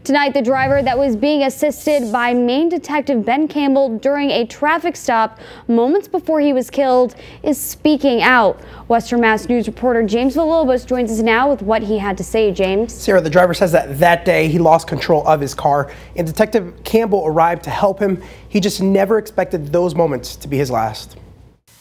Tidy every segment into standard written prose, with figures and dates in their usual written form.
Tonight, the driver that was being assisted by Maine Detective Ben Campbell during a traffic stop moments before he was killed is speaking out. Western Mass News reporter James Villalobos joins us now with what he had to say. James. Sarah, the driver says that day he lost control of his car and Detective Campbell arrived to help him. He just never expected those moments to be his last.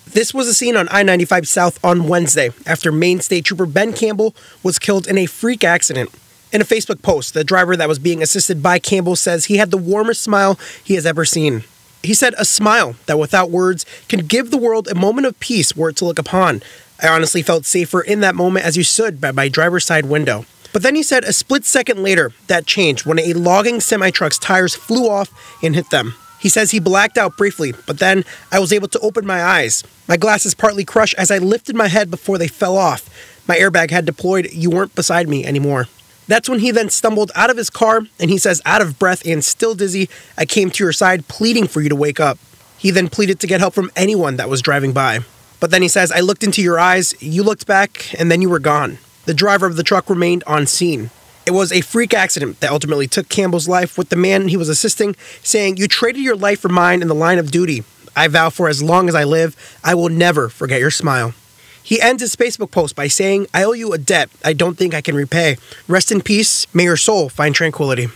This was a scene on I-95 South on Wednesday after Maine State Trooper Ben Campbell was killed in a freak accident. In a Facebook post, the driver that was being assisted by Campbell says he had the warmest smile he has ever seen. He said, "A smile that without words can give the world a moment of peace were it to look upon. I honestly felt safer in that moment as you stood by my driver's side window." But then he said a split second later that changed when a logging semi-truck's tires flew off and hit them. He says he blacked out briefly, but then I was able to open my eyes. My glasses partly crushed as I lifted my head before they fell off. My airbag had deployed. You weren't beside me anymore. That's when he then stumbled out of his car, and he says, out of breath and still dizzy, I came to your side pleading for you to wake up. He then pleaded to get help from anyone that was driving by. But then he says, I looked into your eyes, you looked back, and then you were gone. The driver of the truck remained on scene. It was a freak accident that ultimately took Campbell's life, with the man he was assisting saying, you traded your life for mine in the line of duty. I vow for as long as I live, I will never forget your smile. He ends his Facebook post by saying, I owe you a debt I don't think I can repay. Rest in peace. May your soul find tranquility.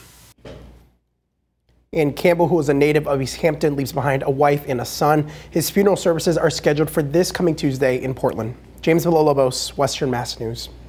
And Campbell, who is a native of East Hampton, leaves behind a wife and a son. His funeral services are scheduled for this coming Tuesday in Portland. James Villalobos, Western Mass News.